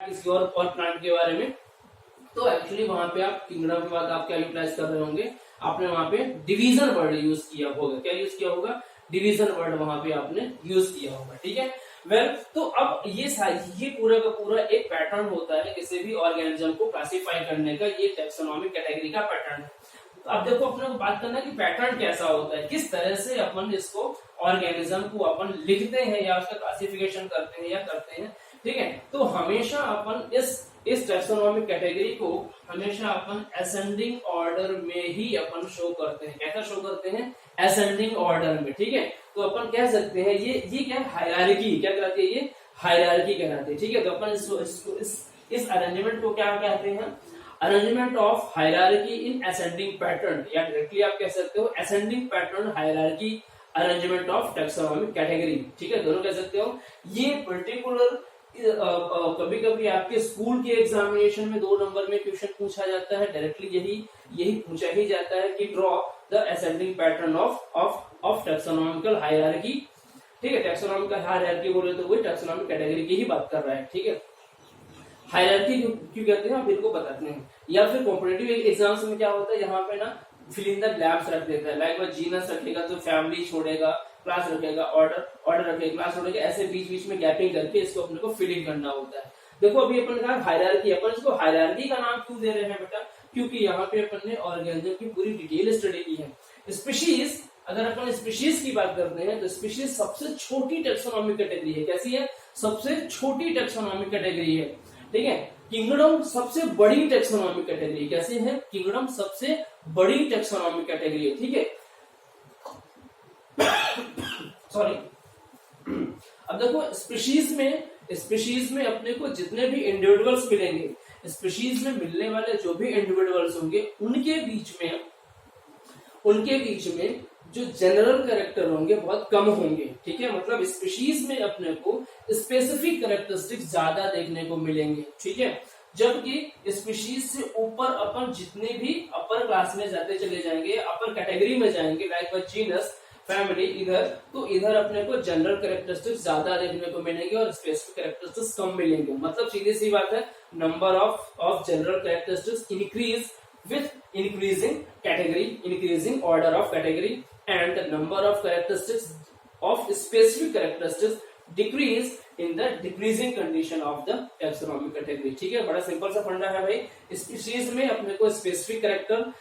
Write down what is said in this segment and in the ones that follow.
किसी और प्लांट के बारे में, तो एक्चुअली वहां पे आप किंगडम के बाद आप क्या यूटिलाइज कर रहे होंगे, आपने वहां पे डिवीजन वर्ड यूज किया होगा। क्या यूज किया होगा? डिवीजन वर्ड वहां पे आपने यूज किया होगा। ठीक है, वेल तो अब ये पूरा का पूरा एक पैटर्न होता है किसी भी ऑर्गेनिज्म को क्लासिफाई करने का, ये टैक्सोनॉमिक कैटेगरी का पैटर्न है। तो अब देखो अपने को बात करना कि पैटर्न कैसा होता है, किस तरह से अपन इसको ऑर्गेनिज्म को अपन लिखते हैं या उसका क्लासिफिकेशन करते हैं या करते हैं। ठीक है, तो हमेशा अपन इस टैक्सोनॉमिक कैटेगरी को हमेशा अपन असेंडिंग ऑर्डर में ही अपन शो करते हैं। कैसा शो करते हैं? असेंडिंग ऑर्डर में। ठीक है, तो अपन कह सकते हैं ये क्या हायरार्की, क्या कहलाती है? ये हायरार्की कहलाती है। ठीक है, तो अपन इस अरेंजमेंट को क्या कहते हैं? Arrangement of hierarchy in ascending pattern, या डायरेक्टली आप कह सकते हो ascending pattern hierarchy arrangement of taxonomic category. ठीक है, दोनों कह सकते हो। ये पर्टिकुलर कभी कभी आपके स्कूल के एग्जामिनेशन में 2 नंबर में क्वेश्चन पूछा जाता है, डायरेक्टली यही पूछा ही जाता है कि draw the ascending pattern of taxonomical hierarchy. ठीक है, टैक्सोनॉमिकल हायरार्की बोले तो वही टैक्सोनॉमिक कैटेगरी की ही बात कर रहा है। ठीक है, हायरार्की क्यों कहते हैं आप इनको बताते हैं। या फिर कॉम्पिटिटिव एग्जाम्स में क्या होता है, यहाँ पे ना फिल इन द ब्लैंक्स रख देता है। लाइक जीनस रखेगा तो फैमिली छोड़ेगा, क्लास रखेगा, ऑर्डर रखेगा, क्लास छोड़ेगा, ऐसे बीच बीच में गैपिंग करके इसको अपने को फिल इन करना होता है। देखो अभी अपन कहा हायरार्की, अपन इसको हायरार्की का नाम क्यों दे रहे हैं बेटा? क्योंकि यहाँ पे अपन ने ऑर्गेनिज्म की पूरी डिटेल स्टडी की है। स्पीशीज, अगर अपन स्पीशीज की बात करते हैं तो स्पीशीज सबसे छोटी टैक्सोनॉमिक कैटेगरी है। कैसी है? सबसे छोटी टैक्सोनॉमिक कैटेगरी है। ठीक है, किंगडम सबसे बड़ी टैक्सोनॉमिक कैटेगरी। कैसी है? किंगडम सबसे बड़ी टैक्सोनॉमिक कैटेगरी है। ठीक है, सॉरी। अब देखो स्पीशीज में अपने को जितने भी इंडिविजुअल्स मिलेंगे, स्पीशीज में मिलने वाले जो भी इंडिविजुअल्स होंगे उनके बीच में जो जनरल कैरेक्टर होंगे बहुत कम होंगे। ठीक है, मतलब स्पीशीज में अपने को स्पेसिफिक कैरेक्टरिस्टिक्स ज्यादा देखने को मिलेंगे। ठीक है, जबकि स्पीशीज से ऊपर अपन जितने भी अपर क्लास में जाते चले जाएंगे, अपर कैटेगरी में जाएंगे, लाइक जीनस, फैमिली, इधर अपने को जनरल कैरेक्टरिस्टिक्स ज्यादा देखने को मिलेंगे और स्पेसिफिक कैरेक्टरिस्टिक्स कम मिलेंगे। मतलब सीधी सी बात है, number of general characteristics increase with increasing order of category, and the number of characteristics of specific characteristics decrease in the decreasing condition of the taxonomic category। ठीक है, बड़ा सिंपल सा फंडा है भाई। स्पीशीज में अपने को स्पेसिफिक कैरेक्टर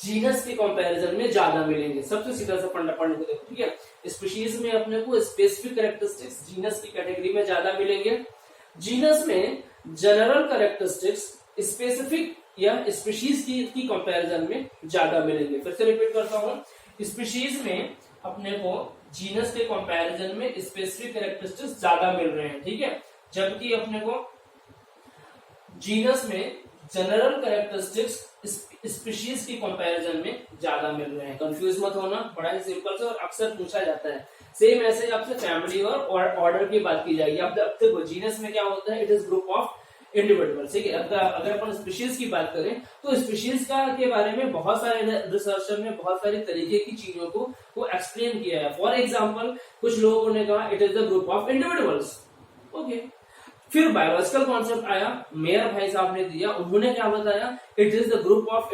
जीनस के कंपैरिजन में ज्यादा मिलेंगे। सबसे सीधा सा फंडा पढ़ने को देखो। ठीक है, स्पीशीज में अपने को स्पेसिफिक कैरेक्टरिस्टिक्स जीनस की कैटेगरी में ज्यादा मिलेंगे। जीनस में जनरल कैरेक्टरिस्टिक्स स्पेसिफिक या स्पीशीज की कंपैरिजन में ज्यादा मिलेंगे। फिर से रिपीट करता हूं, स्पीशीज में अपने को जीनस के कंपैरिजन में स्पेसिफिक कैरेक्टरिस्टिक्स ज्यादा मिल रहे हैं। ठीक है, जबकि अपने को जीनस में जनरल कैरेक्टरिस्टिक्स स्पीशीज की कंपैरिजन में ज्यादा मिल रहे हैं। कंफ्यूज मत होना, बड़ा ही सिंपल से और अक्सर पूछा जाता है। सेम ऐसे आपसे फैमिली और ऑर्डर की बात की जाएगी। अब देखो जीनस में क्या होता है, it is group of individual. ठीक है, अगर अपन स्पीशीज की बात करें तो स्पीशीज के बारे में बहुत सारे रिसर्चर ने बहुत सारी तरीके की चीजों को एक्सप्लेन किया है। फॉर एग्जांपल कुछ लोगों ने कहा it is the group of individuals. Okay, फिर बायोलॉजिकल कॉन्सेप्ट आया, मेयर भाई साहब ने दिया, उन्होंने क्या बताया, it is the group of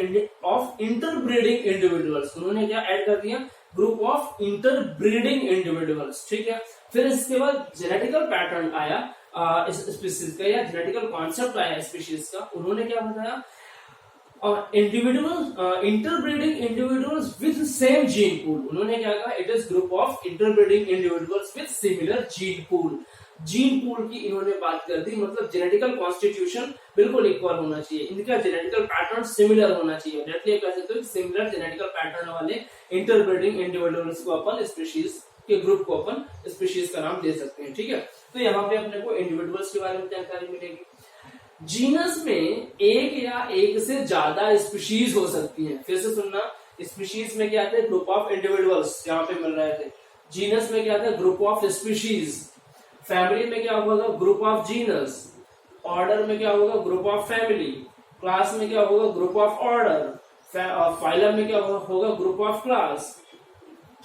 interbreeding individuals. उन्होंने क्या ऐड कर दिया, ग्रुप ऑफ इंटरब्रीडिंग इंडिविजुअल्स। ठीक है, फिर इसके बाद जेनेटिकल पैटर्न आया स्पीशीज का, या जेनेटिकल कॉन्सेप्ट आया स्पीशीज का। उन्होंने क्या बताया, interbreeding individuals with same gene pool. उन्होंने क्या कहा, it is group of interbreeding individuals with similar gene pool. Gene pool की इन्होंने बात कर दी, मतलब जेनेटिकल कॉन्स्टिट्यूशन बिल्कुल इक्वल होना चाहिए, इनका जेनेटिकल पैटर्न सिमिलर होना चाहिए। डायरेक्टली कह सकते हो सिमिलर जेनेटिकल पैटर्न वाले इंटरब्रीडिंग इंडिविजुअल्स को अपन स्पीशीज के ग्रुप को अपन स्पीशीज का नाम दे सकते हैं। ठीक है, तो यहाँ पे अपने को इंडिविजुअल्स के बारे में जानकारी मिलेगी। जीनस में एक या एक से ज्यादा स्पीशीज हो सकती है। फिर से सुनना, स्पीशीज में क्या थे, ग्रुप ऑफ इंडिविजुअल्स यहाँ पे मिल रहे थे। जीनस में क्या था, ग्रुप ऑफ स्पीशीज। फैमिली में क्या होगा, ग्रुप ऑफ जीनस। ऑर्डर में क्या होगा, ग्रुप ऑफ फैमिली। क्लास में क्या होगा, ग्रुप ऑफ ऑर्डर। फाइलम में क्या होगा, ग्रुप ऑफ क्लास।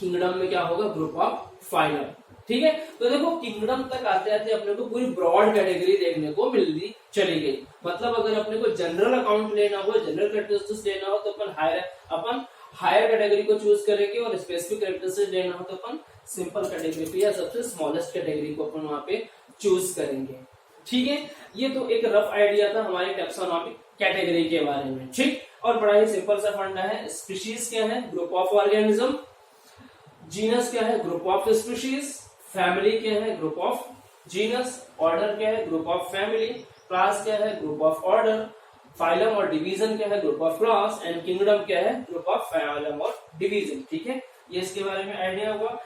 किंगडम में क्या होगा, ग्रुप ऑफ फाइलम। ठीक है। तो देखो किंगडम तक आते आते अपने को पूरी ब्रॉड कैटेगरी देखने को मिलती चली गई। मतलब अगर अपने को जनरल अकाउंट लेना हो, जनरल कैरेक्टरिस्टिक्स लेना हो तो अपन हायर कैटेगरी को चूज करेंगे, और स्पेसिफिक कैरेक्टरिस्टिक्स लेना हो तो अपन सिंपल कैटेगरी पे या सबसे स्मॉलेस्ट कैटेगरी को अपन वहां पे चूज करेंगे। ठीक है, ये तो एक रफ आइडिया था हमारी टैक्सोनॉमिक कैटेगरी के बारे में। ठीक, और बड़ा ही सिंपल सा फंडा है। स्पीशीज क्या है? Group of organism. जीनस क्या है? Group of species. फैमिली क्या है? Group of genus. ऑर्डर क्या है? Group of family. क्लास क्या है? Group of order. फाइलम और डिवीजन क्या है? Group of class. And kingdom क्या है? ग्रुप ऑफ फाइलम और डिवीजन। ठीक है, ये इसके बारे में आइडिया हुआ।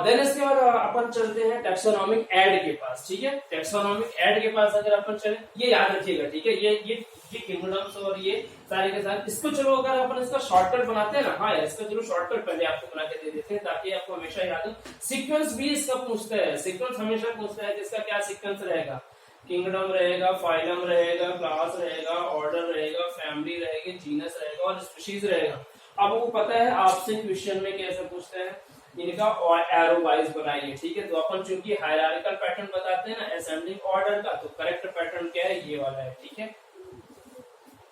देन इसके बाद अपन चलते हैं टैक्सोनॉमिक एड के पास। ठीक है, टैक्सोनॉमिक एड के पास अगर अपन चले, ये याद रखिएगा। ठीक है, ये किंगडम्स और ये सारे के साथ, इसको चलो अगर अपन इसका शॉर्टकट बनाते हैं ना, हाँ यार इसका चलो शॉर्टकट पहले आपको बना के दे देते हैं ताकि आपको हमेशा याद हो। सीक्वेंस भी इसका पूछता है, सीक्वेंस हमेशा पूछता है कि इसका क्या सीक्वेंस रहेगा। किंगडम रहेगा, फाइलम रहेगा, क्लास रहेगा, ऑर्डर रहेगा, फैमिली रहेगी, जीनस रहेगा और स्पीशीज रहेगा। अब वो पता है आपसे क्वेश्चन में कैसे पूछते हैं, इनका एरो वाइज बनाइए। ठीक है, तो अपन चूंकि हायरार्किकल पैटर्न बताते हैं ना असेंडिंग ऑर्डर का, तो करेक्ट पैटर्न क्या है? ये वाला है। ठीक है,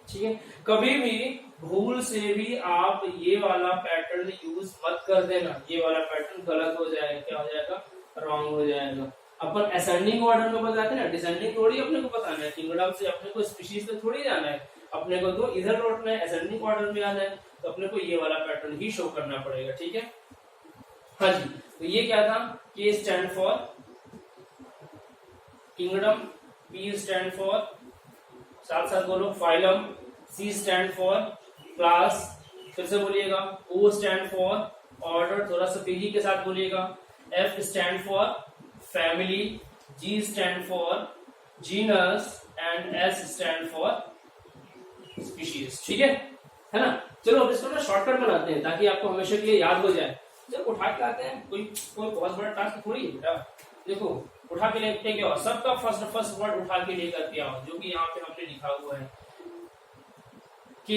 ठीक है, कभी भी भूल से भी आप ये वाला पैटर्न यूज मत कर देना। ये वाला पैटर्न गलत हो जाएगा, क्या हो जाएगा? रॉन्ग हो जाएगा। अपन असेंडिंग ऑर्डर में बताते हैं ना, डिसेंडिंग थोड़ी अपने को बताना है। किंगडम से अपने को स्पीशीज पे थोड़ी जाना है, अपने को तो इधर लौटना है, असेंडिंग ऑर्डर में आना है, तो अपने को ये वाला पैटर्न ही शो करना पड़ेगा। ठीक है, हाँ जी। तो ये क्या था? K stand for kingdom, P stand for, साथ साथ बोलो, phylum. C stand for class, फिर से बोलिएगा। O स्टैंड फॉर ऑर्डर, थोड़ा सा तेजी के साथ बोलिएगा। F stand for family, G stand for genus and S stand for species. ठीक है ना? चलो अब इसको ना शॉर्टकट बनाते हैं ताकि आपको हमेशा के लिए याद हो जाए। जब उठा के आते हैं, कोई बहुत बड़ा टास्क थोड़ी है बेटा। देखो उठा के लेते क्या, सबका फर्स्ट वर्ड उठा के लेकर के आओ, जो कि यहाँ पे हमने लिखा हुआ है K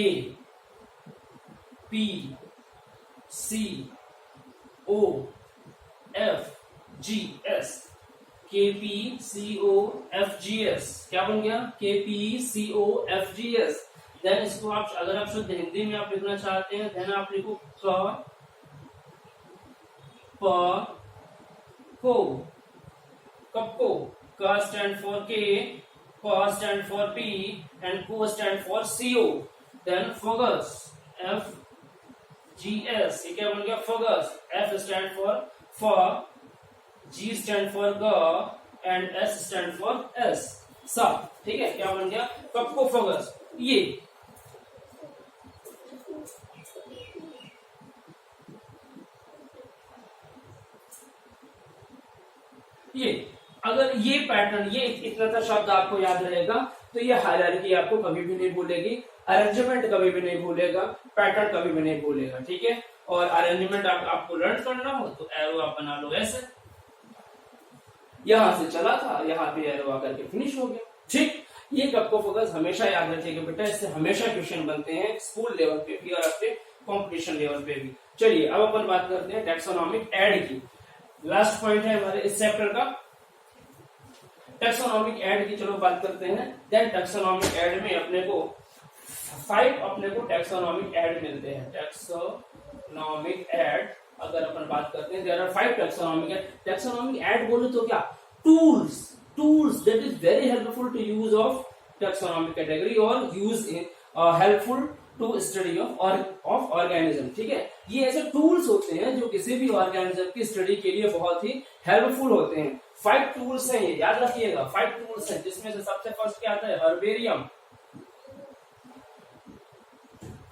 P C O F G S। K P C O F G S क्या बन गया? K P C O F G S। Then इसको आप अगर आप शुद्ध हिंदी में आप लिखना चाहते हैं, देन आप लिखो क प को, कब को, क स्टैंड फॉर के, प स्टैंड फॉर पी एंड को स्टैंड फॉर सीओ। देन फॉगस, एफ जी एस, ये क्या बन गया? फॉगस। एफ स्टैंड फॉर फ, जी स्टैंड फॉर ग and S stand for S, सब। ठीक है, क्या बन गया? कब को फॉगस। ये अगर ये पैटर्न, ये इतना सा शब्द आपको याद रहेगा तो ये हायरार्की आपको कभी भी नहीं भूलेगी, अरेंजमेंट कभी भी नहीं भूलेगा, पैटर्न कभी भी नहीं भूलेगा। ठीक है, और अरेंजमेंट आपको लर्न करना हो तो एरो आप बना लो ऐसे, यहां से चला था, यहाँ पे एरो आकर के फिनिश हो गया। ठीक, ये कब को फोकस हमेशा याद रखिएगा बेटा, इससे हमेशा क्वेश्चन बनते हैं स्कूल लेवल पे भी और अपने कॉम्पिटिशन लेवल पे भी। चलिए अब अपन बात करते हैं टैक्सोनॉमिक एड की। लास्ट पॉइंट है हमारे इस चैप्टर का, टैक्सोनॉमिक एड की। चलो बात करते हैं। देन टैक्सोनॉमिक एड में अपने को 5 टैक्सोनॉमिक एड मिलते हैं। टैक्सोनॉमिक एड अगर अपन बात करते हैं, there are 5 taxonomic aid. Taxonomic aid बोले तो क्या? Tools that is very helpful to use of taxonomic category और use in helpful to study of organism. ठीक है, ये ऐसे टूल्स होते हैं जो किसी भी ऑर्गेनिज्म की स्टडी के लिए बहुत ही हेल्पफुल होते हैं। 5 टूल्स हैं, ये याद रखिएगा। 5 टूल्स हैं, जिसमें से सबसे फर्स्ट क्या आता है? हर्बेरियम।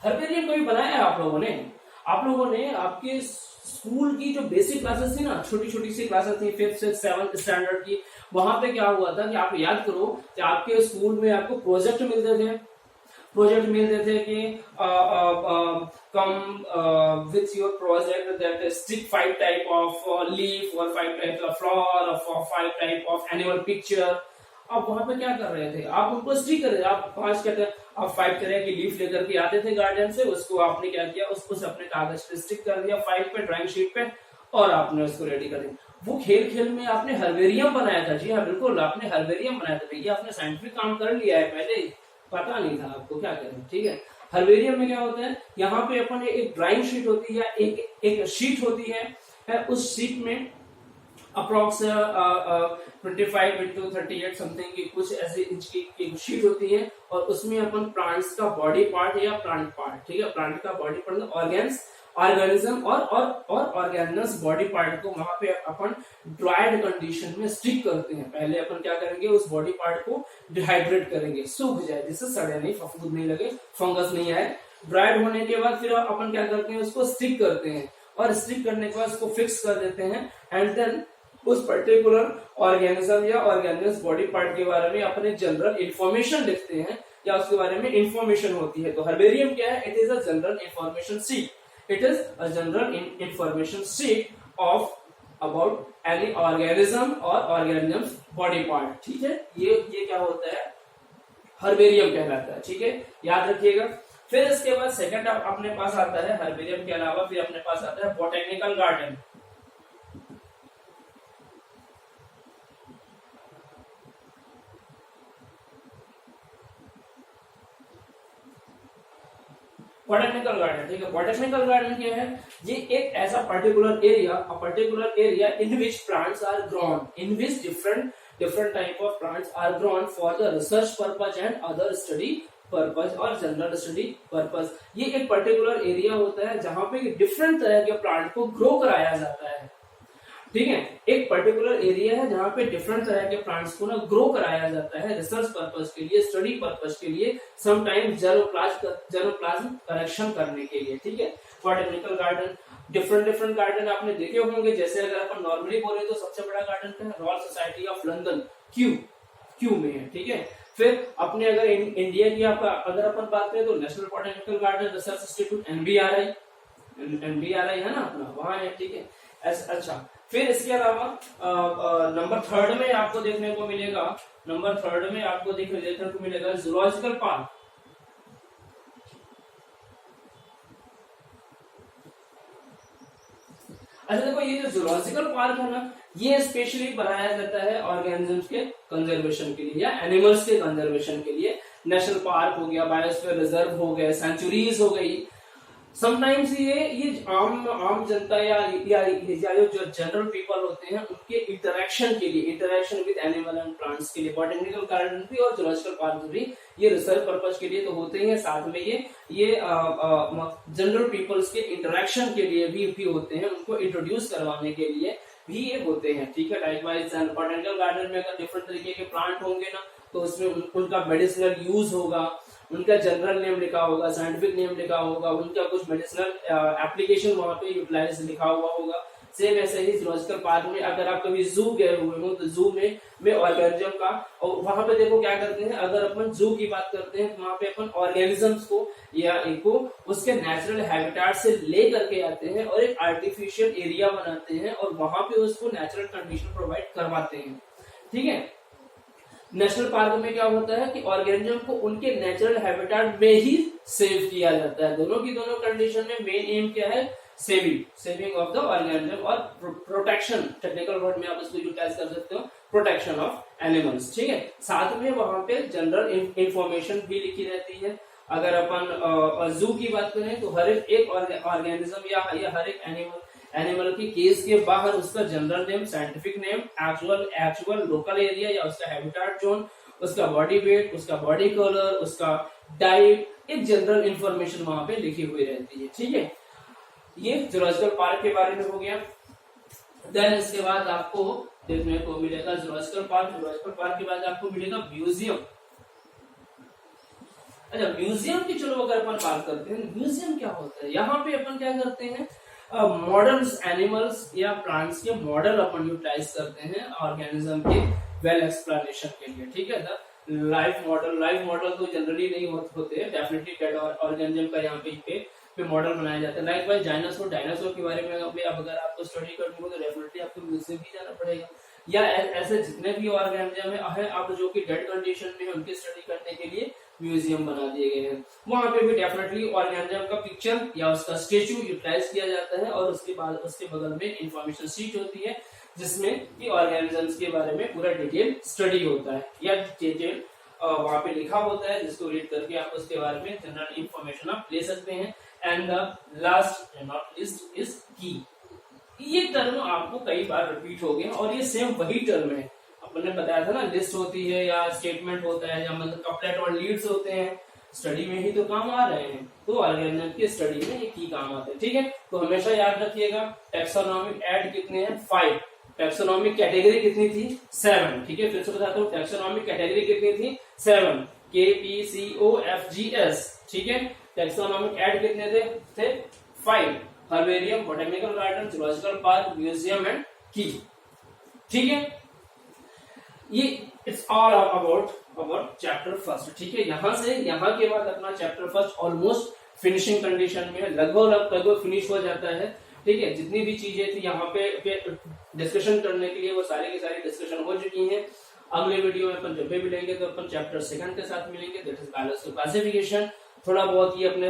हर्बेरियम कभी बनाया है आप लोगों ने? आप लोगों ने आपके स्कूल की जो बेसिक क्लासेस थी ना, छोटी छोटी सी क्लासेस थी 5th से 7th स्टैंडर्ड की, वहां पे क्या हुआ था कि आप याद करो कि आपके स्कूल में आपको प्रोजेक्ट मिलते थे कि come with your project that stick 5 type of leaf or 5 types of flower or 5 type of animal picture। आप वहां पे क्या कर रहे थे? आप उनको स्टिक कर रहे थे। आप 5 कहते हैं, आप 5 तरह की लीफ लेकर के आते थे गार्डन से, उसको आपने क्या किया? उसको अपने कागज पे स्टिक कर दिया 5 पे, ड्राइंग शीट पे, और आपने उसको रेडी कर दिया। वो खेल खेल में आपने हर्बेरियम बनाया था। जी हाँ बिल्कुल, आपने हर्बेरियम बनाया था भैया, आपने साइंटिफिक काम कर लिया है, पहले पता नहीं था आपको, क्या करें। ठीक है, हर्बेरियम में क्या होता है, यहाँ पे अपन एक ड्राइंग शीट होती है या एक शीट होती है, उस शीट में अप्रोक्स 25 इंटू 38 समथिंग की कुछ ऐसे इंच की एक शीट होती है, और उसमें अपन प्लांट्स का बॉडी पार्ट या प्लांट पार्ट, ठीक है, प्लांट का बॉडी पार्ट, ऑर्गेनिज्म और ऑर्गेनिज्म बॉडी पार्ट को वहां पे अपन ड्राइड कंडीशन में स्टिक करते हैं। पहले अपन क्या करेंगे, उस बॉडी पार्ट को डिहाइड्रेट करेंगे, सूख जाए, जिससे सड़े नहीं, फफूंद नहीं लगे, फंगस नहीं आए। ड्राइड होने के बाद फिर अपन क्या करते हैं, उसको स्टिक करते हैं, और स्टिक करने के बाद उसको फिक्स कर देते हैं, एंड देन उस पर्टिकुलर ऑर्गेनिज्म या ऑर्गेनिज्म बॉडी पार्ट के बारे में अपने जनरल इंफॉर्मेशन लिखते हैं, या उसके बारे में इंफॉर्मेशन होती है। तो हर्बेरियम क्या है, it is a general information sheet, it is a general information sheet of about any organism और ऑर्गेनिज्म बॉडी पार्ट। ठीक है, ये क्या होता है, हर्बेरियम कहलाता है। ठीक है, याद रखिएगा। फिर इसके बाद सेकंड अपने पास आता है, हर्बेरियम के अलावा फिर अपने पास आता है बोटेनिकल गार्डन। बॉटेनिकल गार्डन, ठीक है, बॉटेनिकल गार्डन क्या है, ये एक ऐसा particular area in which plants are grown, in which different type of plants are grown for the research purpose and other study purpose और जनरल स्टडी पर्पज। ये एक पर्टिकुलर एरिया होता है जहां पे डिफरेंट तरह के प्लांट को ग्रो कराया जाता है। ठीक है, एक पर्टिकुलर एरिया है जहां पे डिफरेंट तरह के प्लांट्स को ना ग्रो कराया जाता है रिसर्च पर्पस के लिए, स्टडी पर्पस के लिए, समटाइम जर्मोप्लाज्म करेक्शन करने के लिए। ठीक है, बॉटेनिकल गार्डन, डिफरेंट गार्डन आपने देखे होंगे। जैसे अगर अपन नॉर्मली बोले तो सबसे बड़ा गार्डन क्या है, royal society of London, Q में है। ठीक है, फिर अपने अगर इंडिया की अगर अपन बात करें तो national botanical garden research institute NBRI है ना अपना, वहां है। ठीक है, अच्छा, फिर इसके अलावा नंबर थर्ड में आपको देखने को मिलेगा, जूलॉजिकल पार्क। अच्छा देखो, ये जो जूलॉजिकल पार्क है ना, ये स्पेशली बनाया जाता है ऑर्गेनिजम्स के कंजर्वेशन के लिए या एनिमल्स के कंजर्वेशन के लिए। नेशनल पार्क हो गया, बायोस्फीयर रिजर्व हो गए, सेंचुरीज हो गई। समटाइम्स ये आम जनता या जो जनरल पीपल होते हैं उनके interaction with animal and plants के लिए बॉटेनिकल गार्डन भी और जूलॉजिकल पार्क भी ये रिसर्च पर्पज के लिए तो होते ही हैं, साथ में ये जनरल पीपल्स के इंटरेक्शन के लिए भी होते हैं, उनको इंट्रोड्यूस करवाने के लिए भी ये होते हैं। ठीक है, लाइकवाइज बॉटेनिकल गार्डन में अगर डिफरेंट तरीके के प्लांट होंगे ना, तो उसमें उनका मेडिसिनल यूज होगा, उनका जनरल नेम लिखा होगा, साइंटिफिक नेम लिखा होगा, उनका कुछ मेडिसिनल एप्लीकेशन वहां पे यूटिलाइज लिखा हुआ होगा। सेम ऐसे ही जूलॉजिकल पार्क में अगर आप कभी जू गए हुए हो तो जू में ऑर्गेनिज्म का, और वहां पे देखो क्या करते हैं, अगर अपन जू की बात करते हैं तो वहां पे अपन ऑर्गेनिजम्स को या इनको उसके नेचुरल हैबिटेट से ले करके आते हैं और एक आर्टिफिशियल एरिया बनाते हैं और वहां पे उसको नेचुरल कंडीशन प्रोवाइड करवाते हैं। ठीक है, नेशनल पार्क में क्या होता है कि ऑर्गेनिज्म को उनके नेचुरल हैबिटेट में ही सेव किया जाता है। दोनों की दोनों कंडीशन में मेन एम क्या है, सेविंग ऑफ द ऑर्गेनिज्म और प्रोटेक्शन, टेक्निकल वर्ड में आप इसको यूटिलाइज कर सकते हो, प्रोटेक्शन ऑफ एनिमल्स। ठीक है, साथ में वहां पे जनरल इंफॉर्मेशन भी लिखी रहती है। अगर अपन जू की बात करें तो हर एक ऑर्गेनिज्म या हर एक एनिमल की केस के बाहर उसका general name, scientific name, actual local area या उसका हैबिटेट जोन, उसका बॉडी वेट, उसका बॉडी कलर, उसका डाइट, एक जनरल इंफॉर्मेशन वहां पे लिखी हुई रहती है। ठीक है, ये जूलॉजिकल पार्क के बारे में हो गया। देन इसके बाद आपको देखने को मिलेगा जूलॉजिकल पार्क के बाद आपको मिलेगा म्यूजियम। अच्छा, म्यूजियम की चलो अगर अपन बात करते हैं, म्यूजियम क्या होता है, यहाँ पे अपन क्या करते हैं, मॉडल्स, एनिमल्स या प्लांट्स के मॉडल अपन यूटिलाइज करते हैं ऑर्गेनिज्म के वेल एक्सप्लेनेशन के लिए। ठीक है, लाइव मॉडल तो जनरली नहीं होते हैं, डेफिनेटली डेड ऑर्गेनिज्म का यहाँ पे मॉडल बनाया जाता है। लाइक डायनासोर के बारे में अब अगर आपको स्टडी करनी हो तो डेफिनेटली आपको म्यूजियम भी जाना पड़ेगा, या ऐसे जितने भी ऑर्गेनिज्म है अब जो कि डेड कंडीशन में है उनकी स्टडी करने के लिए म्यूजियम बना दिए गए हैं। वहां पे भी डेफिनेटली ऑर्गेनिज्म का पिक्चर या उसका स्टेचू यूटिलाइज किया जाता है और उसके बाद उसके बगल में इंफॉर्मेशन शीट होती है जिसमें कि ऑर्गेनिजम्स के बारे में पूरा डिटेल स्टडी होता है या डिटेल वहां पे लिखा होता है, जिसको रीड करके आप उसके बारे में जनरल इंफॉर्मेशन आप ले सकते हैं। And the last and not least is की। ये टर्म आपको कई बार रिपीट हो गया और ये सेम वही टर्म है। अपन ने बताया था ना, लिस्ट होती है या स्टेटमेंट होता है या मतलब कपलेट और लीड्स होते हैं, स्टडी में ही तो काम आ रहे हैं। तो ऑर्गेनिज्म की स्टडी में ये की काम आते हैं। ठीक है, तो हमेशा याद रखिएगा टैक्सोनॉमिक ऐड कितने हैं 5, टैक्सोनॉमिक कैटेगरी कितनी थी 7। ठीक है, फिर से बताता हूँ, टैक्सोनॉमिक कैटेगरी कितनी थी 7, KPCOFGS। ठीक है, टैक्सोनॉमिक ऐड कितने थे 5, herbarium, botanical garden, zoological park, museum and की। ठीक है, ये it's all about chapter first. ठीक है, यहां से यहां के बाद अपना chapter first almost finishing condition में लगभग फिनिश हो जाता है। ठीक है, जितनी भी चीजें थी यहाँ पे डिस्कशन करने के लिए वो सारी की सारी डिस्कशन हो चुकी हैं। अगले वीडियो में अपन जब भी मिलेंगे तो अपन चैप्टर सेकंड के साथ मिलेंगे, that is balance to classification. थोड़ा बहुत ये अपने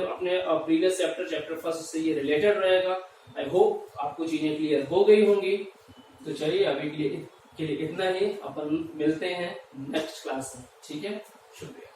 प्रीवियस चैप्टर फर्स्ट से ये रिलेटेड रहेगा। आई होप आपको चीजें क्लियर हो गई होंगी। तो चलिए अभी के लिए इतना ही, अपन मिलते हैं नेक्स्ट क्लास में। ठीक है, शुक्रिया।